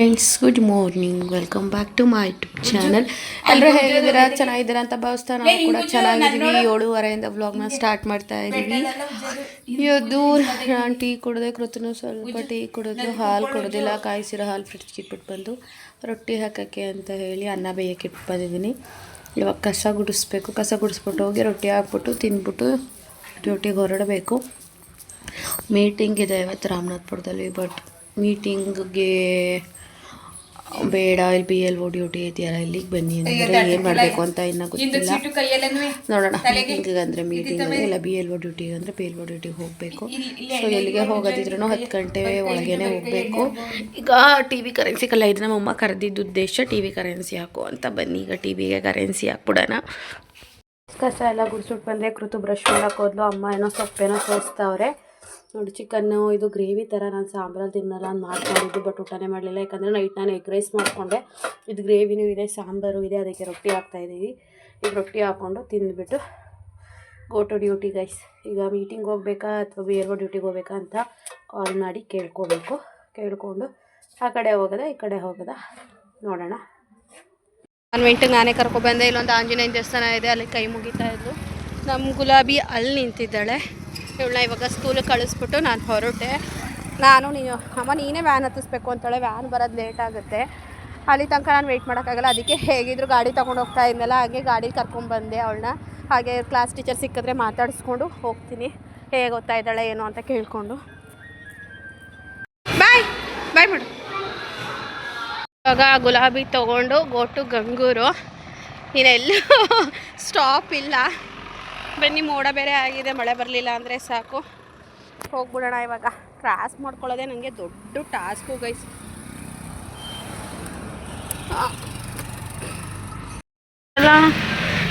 Friends good morning, welcome back to my YouTube channel. ಎಲ್ಲರೂ ಹೇಗಿದ್ದೀರಾ? ಚೆನ್ನಾಗಿದ್ದೀರಾ ಅಂತ ಭಾವಿಸ್ತಾ ನಾವು ಕೂಡ ಚೆನ್ನಾಗಿದ್ದೀವಿ. 7:30 ವ್ಲಾಗ್ನ ಸ್ಟಾರ್ಟ್ ಮಾಡ್ತಾ ಇದ್ದೀವಿ. ಇವತ್ತು ನಾನು ಟೀ ಕುಡಿದೆ, ಕೃತನು ಸ್ವಲ್ಪ ಟೀ ಕುಡಿದ್ಲು, ಹಾಲು ಕುಡಿದಿಲ್ಲ, ಕಾಯಿಸಿರೋ ಹಾಲು ಫ್ರಿಡ್ಜ್ಗೆ ಇಟ್ಬಿಟ್ಟು ಬಂದು ರೊಟ್ಟಿ ಹಾಕೋಕ್ಕೆ ಅಂತ ಹೇಳಿ ಅನ್ನ ಬೇಯಕ್ಕೆ ಇಟ್ಟು ಬಂದಿದ್ದೀನಿ. ಇವಾಗ ಕಸ ಗುಡಿಸ್ಬೇಕು, ಕಸ ಗುಡಿಸ್ಬಿಟ್ಟು ಹೋಗಿ ರೊಟ್ಟಿ ಹಾಕ್ಬಿಟ್ಟು ತಿಂದ್ಬಿಟ್ಟು ಡ್ಯೂಟಿಗೆ ಹೊರಡಬೇಕು. ಮೀಟಿಂಗ್ ಇದೆ ಇವತ್ತು ರಾಮನಾಥ್ಪುರದಲ್ಲಿ. ಬಟ್ ಮೀಟಿಂಗ್ಗೆ ಬೇಡ, ಇಲ್ಲಿ BLO ಡ್ಯೂಟಿ ಇದೆಯಲ್ಲ, ಇಲ್ಲಿಗೆ ಬನ್ನಿ ಅಂದರೆ ಏನು ಮಾಡಬೇಕು ಅಂತ ಇನ್ನೂ ಗೊತ್ತಿಲ್ಲ. ನೋಡೋಣ. ಮೀಟಿಂಗಿಗೆ ಅಂದರೆ ಮೀಟಿಂಗ್, ಇಲ್ಲ BLO ಡ್ಯೂಟಿಗೆ ಅಂದರೆ BLO ಡ್ಯೂಟಿಗೆ ಹೋಗಬೇಕು. ಸೊ ಎಲ್ಲಿಗೆ ಹೋಗೋದಿದ್ರೂ 10 ಗಂಟೆ ಒಳಗೇನೆ ಹೋಗಬೇಕು. ಈಗ TV ಕರೆನ್ಸಿ ಕಲ್ಲ ಇದು ನಮ್ಮಮ್ಮ ಕರೆದಿದ್ದು ಉದ್ದೇಶ, TV ಕರೆನ್ಸಿ ಹಾಕು ಅಂತ. ಬನ್ನಿ ಈಗ TVಗೆ ಕರೆನ್ಸಿ ಹಾಕ್ಬಿಡೋಣ. ಕಸ ಎಲ್ಲ ಗುಡಿಸ್ಬಿಟ್ಟು ಬಂದೆ. ಕೃತು ಬ್ರಷ್ ಮಾಡಕ್ಕೆ ಹೋದ್ಲು. ಅಮ್ಮ ಏನೋ ಸೊಪ್ಪೇನೋ ಸೋಸ್ತಾವ್ರೆ ನೋಡಿ. ಚಿಕನ್ನು ಇದು ಗ್ರೇವಿ ಥರ ನಾನು ಸಾಂಬಾರಲ್ಲಿ ತಿನ್ನಲ್ಲ ಅಂತ ಮಾಡ್ಕೊಂಡಿದ್ದು, ಬಟ್ ಊಟನೇ ಮಾಡಲಿಲ್ಲ. ಯಾಕಂದರೆ ನೈಟ್ ನಾನು ಎಗ್ ರೈಸ್ ಮಾಡಿಕೊಂಡೆ. ಇದು ಗ್ರೇವಿನೂ ಇದೆ, ಸಾಂಬಾರು ಇದೆ, ಅದಕ್ಕೆ ರೊಟ್ಟಿ ಹಾಕ್ತಾಯಿದ್ದೀವಿ. ಈಗ ರೊಟ್ಟಿ ಹಾಕ್ಕೊಂಡು ತಿಂದುಬಿಟ್ಟು ಗೋ ಟು ಡ್ಯೂಟಿ ಗೈಸ್. ಈಗ ಮೀಟಿಂಗ್ ಹೋಗ್ಬೇಕಾ ಅಥವಾ BLO ಡ್ಯೂಟಿಗೆ ಹೋಗ್ಬೇಕಾ ಅಂತ ಕಾಲ್ ಮಾಡಿ ಕೇಳ್ಕೋಬೇಕು. ಕೇಳಿಕೊಂಡು ಆ ಕಡೆ ಹೋಗೋದಾ ಈ ಕಡೆ ಹೋಗೋದಾ ನೋಡೋಣ. ಕಾನ್ವೆಂಟಿಗೆ ನಾನೇ ಕರ್ಕೊಬಂದೆ. ಇಲ್ಲೊಂದು ಆಂಜನೇಯನ ದೇವಸ್ಥಾನ ಇದೆ, ಅಲ್ಲಿ ಕೈ ಮುಗಿತಾ ಇದ್ಲು. ನಮ್ಮ ಗುಲಾಬಿ ಅಲ್ಲಿ ನಿಂತಿದ್ದಾಳೆ. ಇವಳನ್ನ ಇವಾಗ ಸ್ಕೂಲಿಗೆ ಕಳಿಸ್ಬಿಟ್ಟು ನಾನು ಹೊರಟೆ. ಅಮ್ಮ ನೀನೇ ವ್ಯಾನ್ ಹತ್ತಿಸ್ಬೇಕು ಅಂತಾಳೆ. ವ್ಯಾನ್ ಬರೋದು ಲೇಟ್ ಆಗುತ್ತೆ, ಅಲ್ಲಿ ತನಕ ನಾನು ವೆಯ್ಟ್ ಮಾಡೋಕ್ಕಾಗಲ್ಲ. ಅದಕ್ಕೆ ಹೇಗಿದ್ರು ಗಾಡಿ ತೊಗೊಂಡು ಹೋಗ್ತಾ ಇದ್ನಲ್ಲ, ಹಾಗೆ ಗಾಡೀಲಿ ಕರ್ಕೊಂಡ್ಬಂದೆ ಅವಳನ್ನ. ಹಾಗೆ ಕ್ಲಾಸ್ ಟೀಚರ್ ಸಿಕ್ಕಿದ್ರೆ ಮಾತಾಡಿಸ್ಕೊಂಡು ಹೋಗ್ತೀನಿ. ಹೇಗೆ ಓದ್ತಾ ಇದ್ದಾಳೆ ಏನು ಅಂತ ಕೇಳಿಕೊಂಡು. ಬಾಯ್ ಮಾಡು. ಇವಾಗ ಗುಲಾಬಿ ತೊಗೊಂಡು ಗೋಟು ಗಂಗೂರು. ಇನ್ನೆಲ್ಲೂ ಸ್ಟಾಪ್ ಇಲ್ಲ. ಬನ್ನಿ, ಮೋಡ ಬೇರೆ ಆಗಿದೆ, ಮಳೆ ಬರಲಿಲ್ಲ ಅಂದರೆ ಸಾಕು. ಹೋಗ್ಬಿಡೋಣ ಇವಾಗ. ಕ್ರಾಸ್ ಮಾಡ್ಕೊಳ್ಳೋದೇ ನನಗೆ ದೊಡ್ಡ ಟಾಸ್ಕು ಗೈಸ್. ಅಲ್ಲ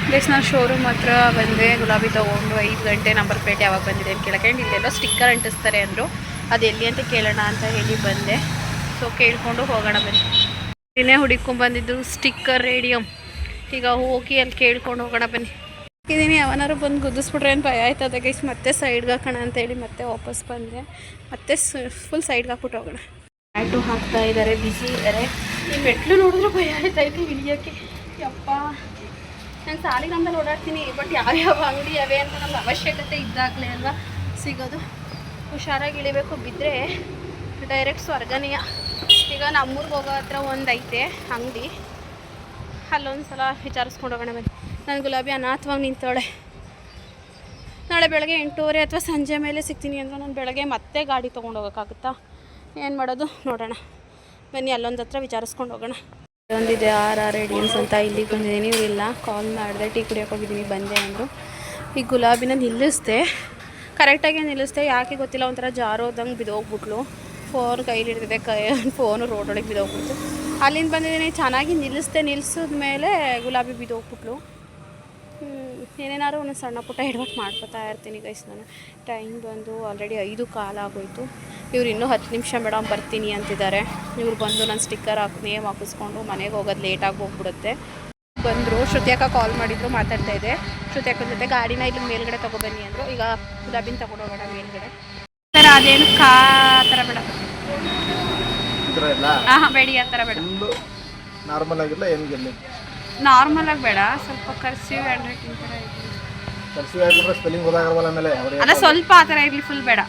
ಗೈಸ್, ನಾನು ಶೋರೂಮ್ ಹತ್ರ ಬಂದೆ. ಗುಲಾಬಿ ತೊಗೊಂಡು 5 ಗಂಟೆ ನಂಬರ್ ಪ್ಲೇಟ್ ಯಾವಾಗ ಬಂದಿದೆ ಅಂತ ಕೇಳೋಕೆ, ಇಲ್ಲೆಲ್ಲೋ ಸ್ಟಿಕ್ಕರ್ ಅಂಟಿಸ್ತಾರೆ ಅಂದರು. ಅದು ಎಲ್ಲಿ ಅಂತ ಕೇಳೋಣ ಅಂತ ಹೇಳಿ ಬಂದೆ. ಸೊ ಕೇಳಿಕೊಂಡು ಹೋಗೋಣ ಬನ್ನಿ. ಇನ್ನೇ ಹುಡುಕೊಂಡ್ಬಂದಿದ್ದು ಸ್ಟಿಕ್ಕರ್ ರೇಡಿಯಮ್. ಈಗ ಹೋಗಿ ಅಲ್ಲಿ ಕೇಳ್ಕೊಂಡು ಹೋಗೋಣ ಬನ್ನಿ. ಇದೀನಿ, ಅವನಾರು ಬಂದು ಗುದ್ದಿಸ್ಬಿಟ್ರೆ ಏನು ಭಯ ಆಯ್ತದೆ ಗೈಸ್. ಮತ್ತೆ ಸೈಡ್ಗೆ ಹಾಕೋಣ ಅಂತೇಳಿ ಮತ್ತೆ ವಾಪಸ್ ಬಂದೆ. ಮತ್ತೆ ಫುಲ್ ಸೈಡ್ಗೆ ಹಾಕ್ಬಿಟ್ಟು ಹೋಗೋಣ. ಆಟೋ ಹಾಕ್ತಾ ಇದ್ದಾರೆ, ಬಿಸಿ ಇದ್ದಾರೆ. ಈ ಮೆಟ್ಲು ನೋಡಿದ್ರೆ ಭಯ ಆಯ್ತಾಯ್ತು ಇಳಿಯೋಕ್ಕೆ. ಯಪ್ಪ, ನಾನು ಸಾಲಿಗೆ ನಮ್ಮಲ್ಲಿ ಓಡಾಡ್ತೀನಿ, ಬಟ್ ಯಾವ್ಯಾವ ಅಂಗಡಿ ಯಾವೆ ಅಂತ ನಮ್ಗೆ ಅವಶ್ಯಕತೆ ಇದ್ದಾಗಲೇ ಅಲ್ವಾ ಸಿಗೋದು. ಹುಷಾರಾಗಿ ಇಳಿಬೇಕು, ಬಿದ್ದರೆ ಡೈರೆಕ್ಟ್ ಸ್ವರ್ಗನೀಯ. ಈಗ ನಮ್ಮೂರಿಗೆ ಹೋಗೋ ಹತ್ರ ಒಂದು ಐತೆ ಅಂಗಡಿ, ಅಲ್ಲೊಂದು ಸಲ ವಿಚಾರಿಸ್ಕೊಂಡು ಹೋಗೋಣ ಬನ್ನಿ. ನಾನು ಗುಲಾಬಿ ಅನಾಥವಾಗಿ ನಿಂತವಳೆ. ನಾಳೆ ಬೆಳಗ್ಗೆ 8:30 ಅಥವಾ ಸಂಜೆ ಮೇಲೆ ಸಿಗ್ತೀನಿ ಅಂದರೆ ನಾನು ಬೆಳಗ್ಗೆ ಮತ್ತೆ ಗಾಡಿ ತೊಗೊಂಡು ಹೋಗೋಕ್ಕಾಗುತ್ತಾ? ಏನು ಮಾಡೋದು ನೋಡೋಣ ಬನ್ನಿ. ಅಲ್ಲೊಂದು ಹತ್ರ ವಿಚಾರಿಸ್ಕೊಂಡು ಹೋಗೋಣ. ಒಂದಿದೆ RRADIANCE ಅಂತ, ಇಲ್ಲಿಗೆ ಬಂದಿದ್ದೀನಿ. ಇಲ್ಲ, ಕಾಲ್ ಮಾಡಿದೆ, ಟೀ ಕುಡಿಯೋಕೆ ಹೋಗಿದ್ದೀನಿ, ಬಂದೆ ಅಂದರು. ಈ ಗುಲಾಬಿನ ನಿಲ್ಲಿಸ್ದೆ, ಕರೆಕ್ಟಾಗಿ ನಿಲ್ಲಿಸ್ದೆ. ಯಾಕೆ ಗೊತ್ತಿಲ್ಲ, ಒಂಥರ ಜಾರೋದಂಗೆ ಬಿದ್ದೋಗ್ಬಿಟ್ಲು. ಫೋನ್ ಕೈಲಿ ಹಿಡಿದಿದೆ, ಫೋನು ರೋಡೊಳಗೆ ಬಿದ್ದೋಗ್ಬಿಡ್ತು. ಅಲ್ಲಿಂದ ಬಂದಿದ್ದೀನಿ, ಚೆನ್ನಾಗಿ ನಿಲ್ಲಿಸಿದ ಮೇಲೆ ಗುಲಾಬಿ ಬಿದ್ದೋಗ್ಬಿಟ್ಲು. ಏನೇನಾದ್ರು ಒಂದು ಸಣ್ಣ ಪುಟ್ಟ ಎಡವಟ್ಟು ಮಾಡ್ಕೊತಾ ಇರ್ತೀನಿ ಗೈಸ್ ನಾನು. ಟೈಮ್ ಬಂದು ಆಲ್ರೆಡಿ 5:15 ಆಗೋಯ್ತು. ಇವ್ರು ಇನ್ನೂ 10 ನಿಮಿಷ ಮೇಡಮ್ ಬರ್ತೀನಿ ಅಂತಿದ್ದಾರೆ. ಇವ್ರು ಬಂದು ನಾನು ಸ್ಟಿಕ್ಕರ್ ನೇಮ್ ಹಾಕಿಸ್ಕೊಂಡು ಮನೆಗೆ ಹೋಗೋದು ಲೇಟಾಗಿ ಹೋಗ್ಬಿಡುತ್ತೆ. ಬಂದರು, ಶ್ರುತಿ ಅಕ್ಕ ಕಾಲ್ ಮಾಡಿದ್ರು, ಮಾತಾಡ್ತಾಯಿದ್ದೆ. ಶ್ರುತಿ ಅಕ್ಕನ ಜೊತೆ ಗಾಡಿನ ಇಲ್ಲಿ ಮೇಲ್ಗಡೆ ತೊಗೊಬನ್ನಿ ಅಂದರು. ಈಗ ಗುಲಾಬಿನ ತೊಗೊಂಡು ಹೋಗೋಣ ಮೇಲ್ಗಡೆ. ಸರ್ ಅದೇನು ಆ ಥರ ಬೇಡ, ಹಾಂ ಬೇಡಿ, ಆ ಥರ ಬೇಡ. ನಾರ್ಮಲ್ ಆಗಿಲ್ಲ, ಏನಿಲ್ಲ ನಾರ್ಮಲಾಗಿ ಬೇಡ, ಸ್ವಲ್ಪ ಕರ್ಸಿವ್ ಹ್ಯಾಂಡ್ ರೈಟಿಂಗ್ ಥರ ಇರಲಿ. ಕರ್ಸಿವ್ ಆಗಿದ್ರೆ ಸ್ಪೆಲ್ಲಿಂಗ್ ಓದಾಗಲ್ಲ ಆಮೇಲೆ. ಅಲ್ಲ, ಸ್ವಲ್ಪ ಆ ಥರ ಇರಲಿ, ಫುಲ್ ಬೇಡ.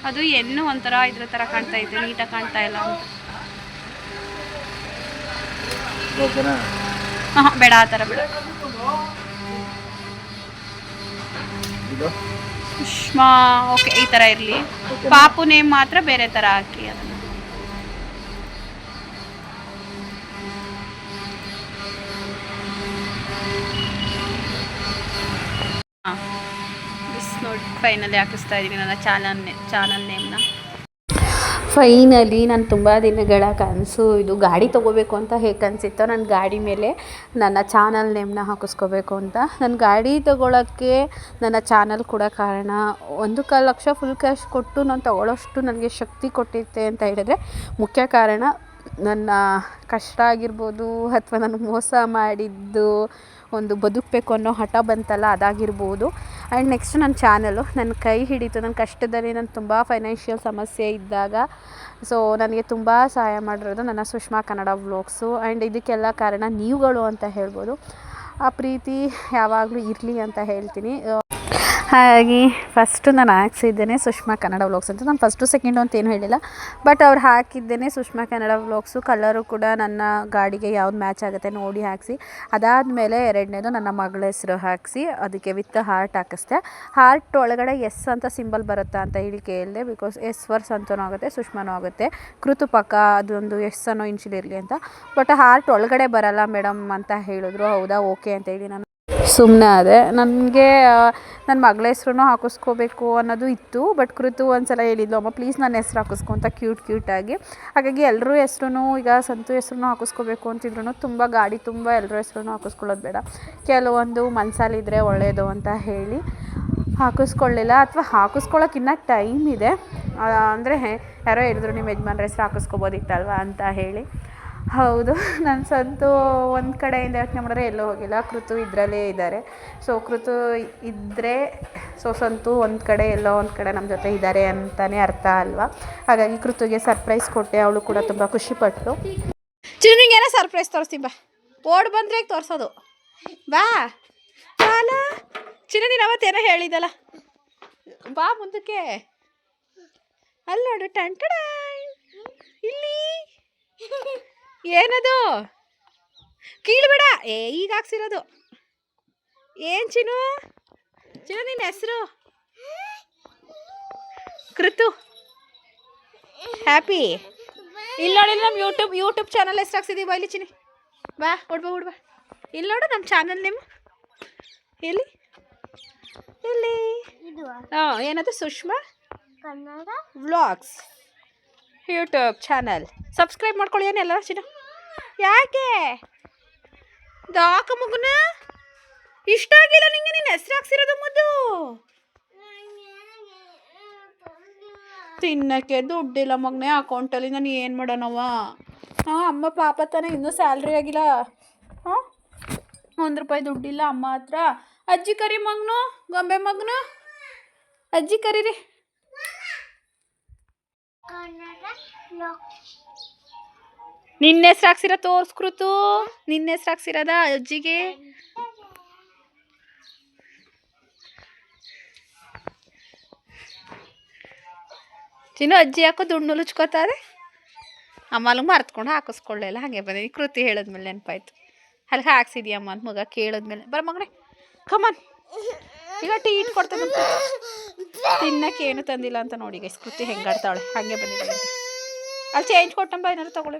ಅದು ಇನ್ನೂ ಒಂಥರ ಇದ್ರ ಥರ ಕಾಣ್ತಾ ಇದೆ, ನೀಟಾಗಿ ಕಾಣ್ತಾ ಇಲ್ಲ ಅಂತ. ಓಕೆನಾ? ಹಾಂ ಬೇಡ, ಆ ಥರ ಬೇಡ. ಸುಷ್ಮಾ, ಓಕೆ, ಈ ಥರ ಇರಲಿ. ಪಾಪು ನೇಮ್ ಮಾತ್ರ ಬೇರೆ ಥರ ಹಾಕಿ ಅದನ್ನು. ಹಾಂ, ನೋಡಿ ಫೈನಲಿ ಹಾಕಿಸ್ತಾ ಇದ್ದೀನಿ ನನ್ನ ಚಾನಲ್ ನೇಮ್ನ. ಫೈನಲಿ ನಾನು ತುಂಬ ದಿನಗಳ ಕನಸು ಇದು. ಗಾಡಿ ತೊಗೋಬೇಕು ಅಂತ ಹೇಗೆ ಅನಿಸಿತ್ತೋ, ನನ್ನ ಗಾಡಿ ಮೇಲೆ ನನ್ನ ಚಾನಲ್ ನೇಮ್ನ ಹಾಕಿಸ್ಕೋಬೇಕು ಅಂತ. ನನ್ನ ಗಾಡಿ ತೊಗೊಳಕ್ಕೆ ನನ್ನ ಚಾನಲ್ ಕೂಡ ಕಾರಣ. 1.25 ಲಕ್ಷ ಫುಲ್ ಕ್ಯಾಶ್ ಕೊಟ್ಟು ನಾನು ತೊಗೊಳ್ಳೋಷ್ಟು ನನಗೆ ಶಕ್ತಿ ಕೊಟ್ಟಿತ್ತೆ ಅಂತ ಹೇಳಿದ್ರೆ ಮುಖ್ಯ ಕಾರಣ ನನ್ನ ಕಷ್ಟ ಆಗಿರ್ಬೋದು, ಅಥವಾ ನಾನು ಮೋಸ ಮಾಡಿದ್ದು, ಒಂದು ಬದುಕಬೇಕು ಅನ್ನೋ ಹಠ ಬಂತಲ್ಲ ಅದಾಗಿರ್ಬೋದು. ಆ್ಯಂಡ್ ನೆಕ್ಸ್ಟ್ ನನ್ನ ಚಾನಲು ನನ್ನ ಕೈ ಹಿಡಿತು. ನನ್ನ ಕಷ್ಟದಲ್ಲಿ ನಾನು ತುಂಬ ಫೈನಾನ್ಷಿಯಲ್ ಸಮಸ್ಯೆ ಇದ್ದಾಗ ಸೊ ನನಗೆ ತುಂಬ ಸಹಾಯ ಮಾಡಿರೋದು ನನ್ನ ಸುಷ್ಮಾ ಕನ್ನಡ ವ್ಲಾಗ್ಸು. ಆ್ಯಂಡ್ ಇದಕ್ಕೆಲ್ಲ ಕಾರಣ ನೀವುಗಳು ಅಂತ ಹೇಳ್ಬೋದು. ಆ ಪ್ರೀತಿ ಯಾವಾಗಲೂ ಇರಲಿ ಅಂತ ಹೇಳ್ತೀನಿ. ಹಾಗಾಗಿ ಫಸ್ಟು ನಾನು ಹಾಕ್ಸಿದ್ದೇನೆ ಸುಷ್ಮಾ ಕನ್ನಡ ವ್ಲಾಗ್ಸ್ ಅಂತ. ನಾನು ಫಸ್ಟು ಸೆಕೆಂಡು ಅಂತ ಏನು ಹೇಳಿಲ್ಲ, ಬಟ್ ಅವ್ರು ಹಾಕಿದ್ದೇನೆ ಸುಷ್ಮಾ ಕನ್ನಡ ವ್ಲಾಗ್ಸು. ಕಲರು ಕೂಡ ನನ್ನ ಗಾಡಿಗೆ ಯಾವ್ದು ಮ್ಯಾಚ್ ಆಗುತ್ತೆ ನೋಡಿ ಹಾಕಿಸಿ. ಅದಾದಮೇಲೆ ಎರಡನೇದು ನನ್ನ ಮಗಳ ಹೆಸರು ಹಾಕಿಸಿ ಅದಕ್ಕೆ ವಿತ್ ಹಾರ್ಟ್ ಹಾಕಿಸ್ದೆ. ಹಾರ್ಟ್ ಒಳಗಡೆ ಎಸ್ ಅಂತ ಸಿಂಬಲ್ ಬರುತ್ತಾ ಅಂತ ಹೇಳಿ ಕೇಳಿದೆ. ಬಿಕಾಸ್ ಎಸ್ ವರ್ಸ್ ಅಂತನೂ ಆಗುತ್ತೆ, ಸುಷ್ಮಾನೂ ಆಗುತ್ತೆ. ಕೃತು ಪಕ್ಕ ಅದೊಂದು ಎಸ್ ಅನ್ನೋ ಇನ್ಶಿಲಿರಲಿ ಅಂತ. ಬಟ್ ಹಾರ್ಟ್ ಒಳಗಡೆ ಬರಲ್ಲ ಮೇಡಮ್ ಅಂತ ಹೇಳಿದ್ರು. ಹೌದಾ, ಓಕೆ ಅಂತ ಹೇಳಿ ನಾನು ಸುಮ್ಮನೆ ಅದೇ. ನನಗೆ ನನ್ನ ಮಗಳ ಹೆಸ್ರು ಹಾಕಿಸ್ಕೋಬೇಕು ಅನ್ನೋದು ಇತ್ತು. ಬಟ್ ಕೃತು ಒಂದು ಸಲ ಹೇಳಿದ್ಲು, ಅಮ್ಮ ಪ್ಲೀಸ್ ನನ್ನ ಹೆಸ್ರು ಹಾಕಿಸ್ಕೊ ಅಂತ ಕ್ಯೂಟಾಗಿ. ಹಾಗಾಗಿ ಎಲ್ಲರೂ ಹೆಸ್ರು ಈಗ ಸಂತು ಹೆಸ್ರು ಹಾಕಿಸ್ಕೋಬೇಕು ಅಂತಿದ್ರು. ತುಂಬ ಗಾಡಿ ತುಂಬ ಎಲ್ಲರೂ ಹೆಸ್ರು ಹಾಕಿಸ್ಕೊಳ್ಳೋದು ಬೇಡ, ಕೆಲವೊಂದು ಮನಸ್ಸಲ್ಲಿದ್ದರೆ ಒಳ್ಳೆಯದು ಅಂತ ಹೇಳಿ ಹಾಕಿಸ್ಕೊಳ್ಳಿಲ್ಲ. ಅಥವಾ ಹಾಕಿಸ್ಕೊಳ್ಳೋಕ್ಕಿನ್ನ ಟೈಮ್ ಇದೆ. ಅಂದರೆ ಯಾರೋ ಹೇಳಿದ್ರು ನಿಮ್ಮ ಯಜಮಾನ್ರ ಹೆಸ್ರು ಹಾಕಿಸ್ಕೋಬೋದಿತ್ತಲ್ವ ಅಂತ ಹೇಳಿ. ಹೌದು, ನನ್ನ ಸಂತು ಒಂದು ಕಡೆಯಿಂದ ಯೋಚನೆ ಮಾಡಿದ್ರೆ ಎಲ್ಲೂ ಹೋಗಿಲ್ಲ. ಕೃತು ಇದರಲ್ಲೇ ಇದ್ದಾರೆ. ಸೊ ಕೃತು ಇದ್ದರೆ ಸಂತು ಒಂದು ಕಡೆ ಎಲ್ಲೋ ಒಂದು ಕಡೆ ನಮ್ಮ ಜೊತೆ ಇದ್ದಾರೆ ಅಂತಲೇ ಅರ್ಥ ಅಲ್ವಾ. ಹಾಗಾಗಿ ಕೃತುಗೆ ಸರ್ಪ್ರೈಸ್ ಕೊಟ್ಟೆ. ಅವಳು ಕೂಡ ತುಂಬ ಖುಷಿಪಟ್ಟಳು. ಚಿನ್ನಿಗೆ ಏನೋ ಸರ್ಪ್ರೈಸ್ ತೋರಿಸ್ತೀನಿ ಬಾ. ಓಡ್ ಬಂದರೆ ತೋರಿಸೋದು ಬಾ. ಬಾಲ ಚಿನ್ನ, ನೀನು ಅವತ್ತೇನೋ ಹೇಳಿದಲ್ಲ, ಬಾ ಮುಂದಕ್ಕೆ. ಅಲ್ಲಿ ನೋಡು, ಟಂಟಡ ಇಲ್ಲಿ ಏನದು ಕೀಳ್ಬೇಡ. ಈಗ ಹಾಕ್ಸಿರೋದು ಏನು ಚಿನ್ನು? ಚಿನ್ನು ನಿನ್ನ ಹೆಸರು ಕೃತು. ಹ್ಯಾಪಿ. ಇಲ್ಲಿ ನೋಡಿ, ನಮ್ಮ ಯೂಟ್ಯೂಬ್ ಚಾನಲ್ ಹೆಸ್ರು ಹಾಕ್ಸಿದ್ದೀವಿ. ಬಾ ಇಲ್ಲಿ ಚಿನ್ನಿ, ಬಾ ಉಡ್ಬಾ. ಇಲ್ಲಿ ನೋಡು ನಮ್ಮ ಚಾನಲ್ ನೇಮ್. ಎಲ್ಲಿ ಹಾಂ, ಏನದು? Sushma Kannada vlogs YouTube channel. Subscribe ಮಾಡ್ಕೊಳ್ಳಿ ಏನೆಲ್ಲ ಚಿನ್ನ. ಯಾಕೆ ದಾಕ ಮಗುನ ಇಷ್ಟ ಆಗಿಲ್ಲ ನಿಂಗೆ ನಿನ್ನ ಹೆಸ್ರು ಹಾಕ್ಸಿರೋದು? ಮುದ್ದು ತಿನ್ನಕ್ಕೆ ದುಡ್ಡಿಲ್ಲ ಮಗನೇ ಅಕೌಂಟಲ್ಲಿ. ನಾನು ಏನು ಮಾಡೋಣವ? ಅಮ್ಮ ಪಾಪ ತಾನೆ, ಇನ್ನೂ ಸ್ಯಾಲ್ರಿ ಆಗಿಲ್ಲ. ಹಾಂ, ₹1 ದುಡ್ಡಿಲ್ಲ ಅಮ್ಮ ಹತ್ರ. ಅಜ್ಜಿ ಕರಿ ಮಗನು, ಗೊಂಬೆ ಮಗನು, ಅಜ್ಜಿ ಕರೀರಿ. ನಿನ್ನ ಹೆಸ್ರು ಹಾಕ್ಸಿರೋ ತೋರ್ಸ್ಕೃತು. ನಿನ್ನ ಹೆಸ್ರು ಹಾಕ್ಸಿರೋದ ಅಜ್ಜಿಗೆ? ಚಿನ್ನು, ಅಜ್ಜಿ ಯಾಕೋ ದುಡ್ಡು ಲುಚ್ಕೋತಾರೆ. ಅಮ್ಮಲು ಮರ್ತ್ಕೊಂಡು ಹಾಕಿಸ್ಕೊಳ್ಳಿಲ್ಲ, ಹಾಗೆ ಬಂದಿ. ಕೃತಿ ಹೇಳಿದ್ಮೇಲೆ ನೆನಪಾಯ್ತು. ಅಲ್ಲಿಗೆ ಹಾಕ್ಸಿದ್ಯಮ್ಮ ಅಂತ ಮಗ ಕೇಳಿದ್ಮೇಲೆ. ಬರ ಮಗನೇ, ಕಮನ್. ಈಗ ಟೀ ಇಟ್ಕೊಡ್ತೇನೆ. ತಿನ್ನಕ್ಕೆ ಏನು ತಂದಿಲ್ಲ ಅಂತ ನೋಡಿ ಗೈಸ್. ಕೃತಿ ಹೆಂಗಾಡ್ತಾವಳೆ, ಹಾಗೆ ಬಂದಿದ್ದಾಳೆ. ಅಲ್ಲಿ ಚೇಂಜ್ ಕೊಟ್ಟಂಬ, ಏನಾದ್ರು ತಗೊಳ್ಳಿ.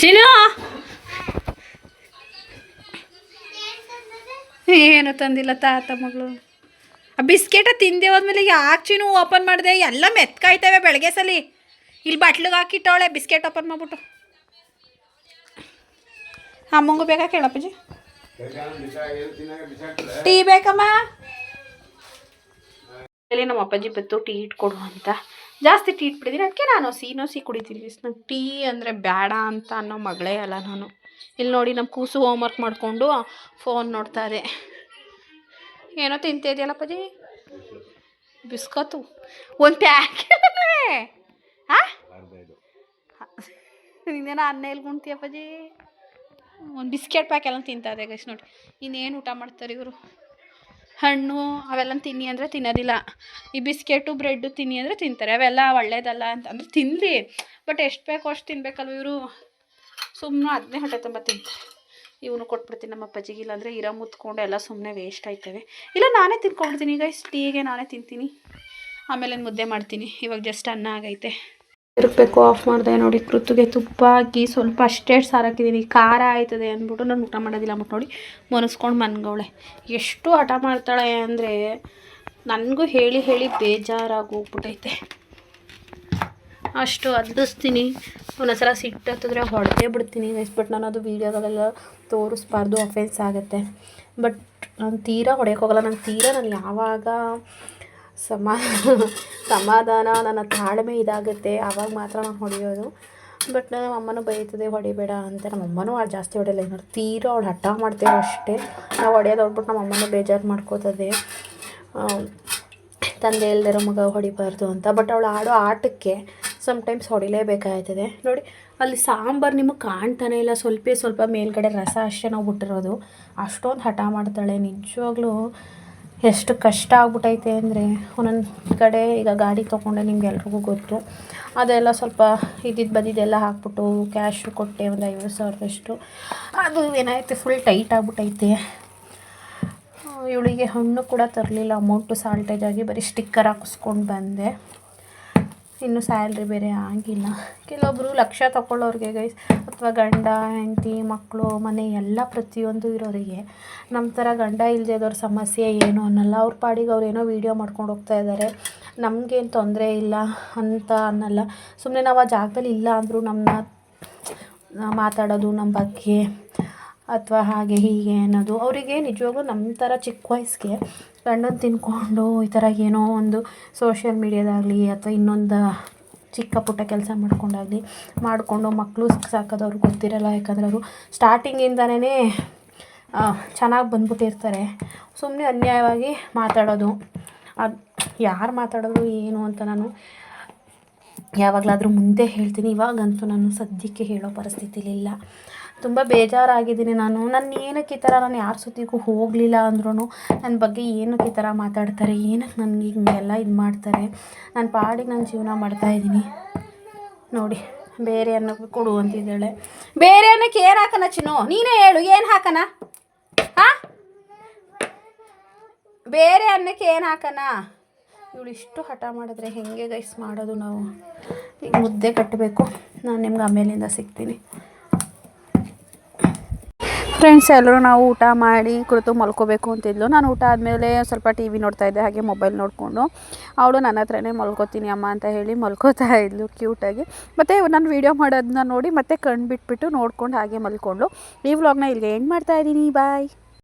ಚಿನ್ನು ಏನು ತಂದಿಲ್ಲ ತಾತ ಮಗಳು. ಆ ಬಿಸ್ಕೆಟ ತಿಂದೆ ಹೋದ್ಮೇಲೆ ಯಾಕೆ ಚಿನ್ನು ಓಪನ್ ಮಾಡಿದೆ? ಎಲ್ಲ ಮೆತ್ಕಾಯ್ತವೆ ಬೆಳಗ್ಗೆ ಸಲಿ. ಇಲ್ಲಿ ಬಾಟ್ಲಿಗೆ ಹಾಕಿಟ್ಟವಳೆ ಬಿಸ್ಕೆಟ್ ಓಪನ್ ಮಾಡ್ಬಿಟ್ಟು. ಅಮ್ಮಂಗೂ ಬೇಕಾ ಕೇಳಪ್ಪಜ್ಜಿ? ಟೀ ಬೇಕಮ್ಮ? ಇಲ್ಲಿ ನಮ್ಮ ಅಪ್ಪಾಜಿ ಬತ್ತು ಟೀ ಇಟ್ಕೊಡು ಅಂತ. ಜಾಸ್ತಿ ಟೀ ಇಟ್ಬಿಟ್ಟಿದ್ದೀನಿ, ಅದಕ್ಕೆ ನಾನು ಸಿಹಿ ಕುಡಿತೀನಿ. ನಂಗೆ ಟೀ ಅಂದರೆ ಬೇಡ ಅಂತ ಅನ್ನೋ ಮಗಳೇ ಅಲ್ಲ ನಾನು. ಇಲ್ಲಿ ನೋಡಿ, ನಮ್ಮ ಕೂಸು ಹೋಮ್ವರ್ಕ್ ಮಾಡಿಕೊಂಡು ಫೋನ್ ನೋಡ್ತಾ ಇದೆ. ಏನೋ ತಿಂತಾ ಇದೆಯಲ್ಲಪ್ಪಾಜಿ? ಬಿಸ್ಕತ್ತು ಒಂದು ಪ್ಯಾಕೆಟ್. ಹಾಂ, ಇನ್ನೇನೋ ಅನ್ನ ಎಲ್ಗುಣ್ತೀಯಪ್ಪಾಜಿ? ಒಂದು ಬಿಸ್ಕೆಟ್ ಪ್ಯಾಕ್ ಎಲ್ಲ ತಿಂತಾ ಇದೆ ಗೈಸ್. ನೋಡಿ ಇನ್ನೇನು ಊಟ ಮಾಡ್ತಾರೆ ಇವರು. ಹಣ್ಣು ಅವೆಲ್ಲ ತಿನ್ನಿ ಅಂದರೆ ತಿನ್ನೋದಿಲ್ಲ. ಈ ಬಿಸ್ಕೆಟು ಬ್ರೆಡ್ಡು ತಿನ್ನಿ ಅಂದರೆ ತಿಂತಾರೆ. ಅವೆಲ್ಲ ಒಳ್ಳೇದಲ್ಲ ಅಂತ ಅಂದರೆ ತಿನ್ನಲಿ, ಬಟ್ ಎಷ್ಟು ಬೇಕೋ ಅಷ್ಟು ತಿನ್ಬೇಕಲ್ವ ಇವರು. ಸುಮ್ಮನೆ ಅದನ್ನೇ ಹೊಟ್ಟೆ ತುಂಬ ತಿಂತಾರೆ. ಇವನು ಕೊಟ್ಬಿಡ್ತೀನಿ ನಮ್ಮ ಅಪ್ಪಾಜಿಗೆ. ಇಲ್ಲಾಂದರೆ ಇರೋ ಮುತ್ಕೊಂಡು ಎಲ್ಲ ಸುಮ್ಮನೆ ವೇಸ್ಟ್ ಆಯ್ತವೆ. ಇಲ್ಲ ನಾನೇ ತಿನ್ಕೊಂಡ್ಬಿಡ್ತೀನಿ ಗೈಸ್. ಟೀಗೆ ನಾನೇ ತಿಂತೀನಿ, ಆಮೇಲೆ ಮುದ್ದೆ ಮಾಡ್ತೀನಿ. ಇವಾಗ ಜಸ್ಟ್ ಅನ್ನ ಆಗೈತೆ. ಇರಬೇಕು. ಆಫ್ ಮಾಡಿದೆ ನೋಡಿ. ಕೃತಿಗೆ ತುಪ್ಪ ಹಾಕಿ ಸ್ವಲ್ಪ ಅಷ್ಟೇ ಸಾರು ಹಾಕಿದ್ದೀನಿ. ಖಾರ ಆಯ್ತದೆ ಅಂದ್ಬಿಟ್ಟು ನಾನು ಊಟ ಮಾಡೋದಿಲ್ಲ ಅಂದ್ಬಿಟ್ಟು ನೋಡಿ ಮನಸ್ಕೊಂಡು ಮನ್ಗವಳೆ. ಎಷ್ಟು ಹಠ ಮಾಡ್ತಾಳೆ ಅಂದರೆ ನನಗೂ ಹೇಳಿ ಹೇಳಿ ಬೇಜಾರಾಗಿ ಹೋಗ್ಬಿಟ್ಟೈತೆ. ಅಷ್ಟು ಅಂದಿಸ್ತೀನಿ. ಒಂದೊಂದ್ಸಲ ಸಿಟ್ಟು ಹತ್ತಿದ್ರೆ ಹೊಡೆದೇ ಬಿಡ್ತೀನಿ ಗೈಸ್. ಬಟ್ ನಾನು ಅದು ವೀಡಿಯೋಗಳೆಲ್ಲ ತೋರಿಸ್ಬಾರ್ದು, ಅಫೆನ್ಸ್ ಆಗುತ್ತೆ. ಬಟ್ ನಾನು ತೀರಾ ಹೊಡೆಯೋಕೆ ಹೋಗಲ್ಲ. ನಾನು ಯಾವಾಗ ಸಮಾಧಾನ ನನ್ನ ತಾಳ್ಮೆ ಇದಾಗುತ್ತೆ ಆವಾಗ ಮಾತ್ರ ನಾನು ಹೊಡೆಯೋದು. ಬಟ್ ನಮ್ಮ ಅಮ್ಮನೂ ಬೈತದೆ ಹೊಡಿಬೇಡ ಅಂತ. ನಮ್ಮ ಅಮ್ಮನೂ ಜಾಸ್ತಿ ಹೊಡೆಯಲ್ಲ, ಏನಾದ್ರು ತೀರಾ ಅವಳು ಹಠ ಮಾಡ್ತೇವೆ ಅಷ್ಟೇ. ನಾವು ಹೊಡೆಯೋದು ಹೊಡ್ಬಿಟ್ಟು ನಮ್ಮ ಅಮ್ಮನೂ ಬೇಜಾರು ಮಾಡ್ಕೋತದೆ, ತಂದೆ ಇಲ್ದಿರೋ ಮಗ ಹೊಡಿಬಾರ್ದು ಅಂತ. ಬಟ್ ಅವಳು ಆಡೋ ಆಟಕ್ಕೆ ಸಮ್ಟೈಮ್ಸ್ ಹೊಡಿಲೇಬೇಕಾಗ್ತದೆ. ನೋಡಿ ಅಲ್ಲಿ ಸಾಂಬಾರು ನಿಮಗೆ ಕಾಣ್ತಾನೆ ಇಲ್ಲ, ಸ್ವಲ್ಪ ಮೇಲ್ಗಡೆ ರಸ ಅಷ್ಟೇ ನಾವು ಬಿಟ್ಟಿರೋದು. ಅಷ್ಟೊಂದು ಹಠ ಮಾಡ್ತಾಳೆ. ನಿಜವಾಗ್ಲೂ ಎಷ್ಟು ಕಷ್ಟ ಆಗ್ಬಿಟ್ಟೈತೆ ಅಂದರೆ, ಒಂದೊಂದು ಕಡೆ ಈಗ ಗಾಡಿ ತೊಗೊಂಡೆ, ನಿಮ್ಗೆ ಎಲ್ರಿಗೂ ಗೊತ್ತು. ಅದೆಲ್ಲ ಸ್ವಲ್ಪ ಬಂದಿದ್ದೆಲ್ಲ ಹಾಕ್ಬಿಟ್ಟು ಕ್ಯಾಶು ಕೊಟ್ಟೆ, ಒಂದು 50,000ದಷ್ಟು. ಅದು ಏನಾಯ್ತು, ಫುಲ್ ಟೈಟ್ ಆಗಿಬಿಟ್ಟೈತೆ. ಇವಳಿಗೆ ಹಣ್ಣು ಕೂಡ ತರಲಿಲ್ಲ, ಅಮೌಂಟು ಸಾಲ್ಟೇಜ್ ಆಗಿ ಬರೀ ಸ್ಟಿಕ್ಕರ್ ಹಾಕಿಸ್ಕೊಂಡು ಬಂದೆ. ಇನ್ನು ಸ್ಯಾಲ್ರಿ ಬೇರೆ ಆಗಿಲ್ಲ. ಕೆಲವೊಬ್ಬರು ಲಕ್ಷ ತೊಗೊಳ್ಳೋರಿಗೆ ಗೈಸ್, ಅಥವಾ ಗಂಡ ಹೆಂಡತಿ ಮಕ್ಕಳು ಮನೆ ಎಲ್ಲ ಪ್ರತಿಯೊಂದು ಇರೋರಿಗೆ, ನಮ್ಮ ಥರ ಗಂಡ ಇಲ್ಲದವ್ರ ಸಮಸ್ಯೆ ಏನು ಅನ್ನಲ್ಲ. ಅವ್ರ ಪಾಡಿಗೆ ಅವ್ರು ಏನೋ ವೀಡಿಯೋ ಮಾಡ್ಕೊಂಡು ಹೋಗ್ತಾ ಇದ್ದಾರೆ, ನಮಗೇನು ತೊಂದರೆ ಇಲ್ಲ ಅಂತ ಅನ್ನಲ್ಲ. ಸುಮ್ಮನೆ ನಾವು ಆ ಜಾಗದಲ್ಲಿ ಇಲ್ಲ ಅಂದರೂ ನಮ್ಮನ್ನ ಮಾತಾಡೋದು ನಮ್ಮ ಬಗ್ಗೆ, ಅಥವಾ ಹಾಗೆ ಹೀಗೆ ಅನ್ನೋದು. ಅವರಿಗೆ ನಿಜವಾಗ್ಲೂ ನಮ್ಮ ಥರ ಚಿಕ್ಕ ವಯಸ್ಸಿಗೆ ಗಂಡನ ತಿನ್ಕೊಂಡು ಈ ಥರ ಏನೋ ಒಂದು ಸೋಷಿಯಲ್ ಮೀಡ್ಯಾದಾಗಲಿ ಅಥವಾ ಇನ್ನೊಂದು ಚಿಕ್ಕ ಪುಟ್ಟ ಕೆಲಸ ಮಾಡಿಕೊಂಡು ಮಕ್ಕಳು ಸಾಕೋದವ್ರಿಗೆ ಗೊತ್ತಿರಲ್ಲ. ಯಾಕಂದರೆ ಅವರು ಸ್ಟಾರ್ಟಿಂಗಿಂದನೇ ಚೆನ್ನಾಗಿ ಬಂದ್ಬಿಟ್ಟಿರ್ತಾರೆ. ಸುಮ್ಮನೆ ಅನ್ಯಾಯವಾಗಿ ಮಾತಾಡೋದು, ಅದು ಯಾರು ಮಾತಾಡೋದು ಏನು ಅಂತ ನಾನು ಯಾವಾಗಲಾದರೂ ಮುಂದೆ ಹೇಳ್ತೀನಿ. ಇವಾಗಂತೂ ನಾನು ಸದ್ಯಕ್ಕೆ ಹೇಳೋ ಪರಿಸ್ಥಿತಿಲಿಲ್ಲ. ತುಂಬ ಬೇಜಾರಾಗಿದ್ದೀನಿ ನಾನು. ಏನಕ್ಕೆ ಈ ಥರ ನಾನು ಯಾರ ಸುದ್ದಿಗೂ ಹೋಗಲಿಲ್ಲ ಅಂದ್ರೂ ನನ್ನ ಬಗ್ಗೆ ಏನಕ್ಕೆ ಈ ಥರ ಮಾತಾಡ್ತಾರೆ, ಏನಕ್ಕೆ ನನಗೆ ಹಿಂಗೆಲ್ಲ ಇದು ಮಾಡ್ತಾರೆ. ನನ್ನ ಪಾಡಿಗೆ ನಾನು ಜೀವನ ಮಾಡ್ತಾಯಿದ್ದೀನಿ. ನೋಡಿ, ಬೇರೆ ಅನ್ನಕ್ಕೆ ಕೊಡು ಅಂತಿದ್ದಾಳೆ. ಬೇರೆ ಅನ್ನಕ್ಕೆ ಏನು ಹಾಕೋಣ ಚಿನ್ನು, ನೀನೇ ಹೇಳು, ಏನು ಹಾಕೋಣ? ಹಾಂ, ಬೇರೆ ಅನ್ನಕ್ಕೆ ಏನು ಹಾಕೋಣ? ಇವಳು ಇಷ್ಟು ಹಠ ಮಾಡಿದ್ರೆ ಹೆಂಗೆ ಗೈಸ್ ಮಾಡೋದು ನಾವು? ಈಗ ಮುದ್ದೆ ಕಟ್ಟಬೇಕು. ನಾನು ನಿಮ್ಗೆ ಆಮೇಲಿಂದ ಸಿಗ್ತೀನಿ. ಫ್ರೆಂಡ್ಸ್ ಎಲ್ಲರೂ ನಾವು ಊಟ ಮಾಡಿ ಕುಳಿತು ಮಲ್ಕೋಬೇಕು ಅಂತಿದ್ಲು. ನಾನು ಊಟ ಆದಮೇಲೆ ಸ್ವಲ್ಪ ಟಿ ವಿ ನೋಡ್ತಾಯಿದ್ದೆ, ಹಾಗೆ ಮೊಬೈಲ್ ನೋಡಿಕೊಂಡು. ಅವಳು ನನ್ನ ಹತ್ರನೇ ಮಲ್ಕೋತೀನಿ ಅಮ್ಮ ಅಂತ ಹೇಳಿ ಮಲ್ಕೋತಾ ಇದ್ಲು ಕ್ಯೂಟಾಗಿ. ಮತ್ತು ನಾನು ವೀಡಿಯೋ ಮಾಡೋದನ್ನ ನೋಡಿ ಮತ್ತೆ ಕಣ್ಣು ಬಿಟ್ಬಿಟ್ಟು ನೋಡ್ಕೊಂಡು ಹಾಗೆ ಮಲ್ಕೊಂಡು ಈ ವ್ಲಾಗ್ನ ಇಲ್ಲಿಗೆ ಎಂಡ್ ಮಾಡ್ತಾಯಿದ್ದೀನಿ. ಬಾಯ್.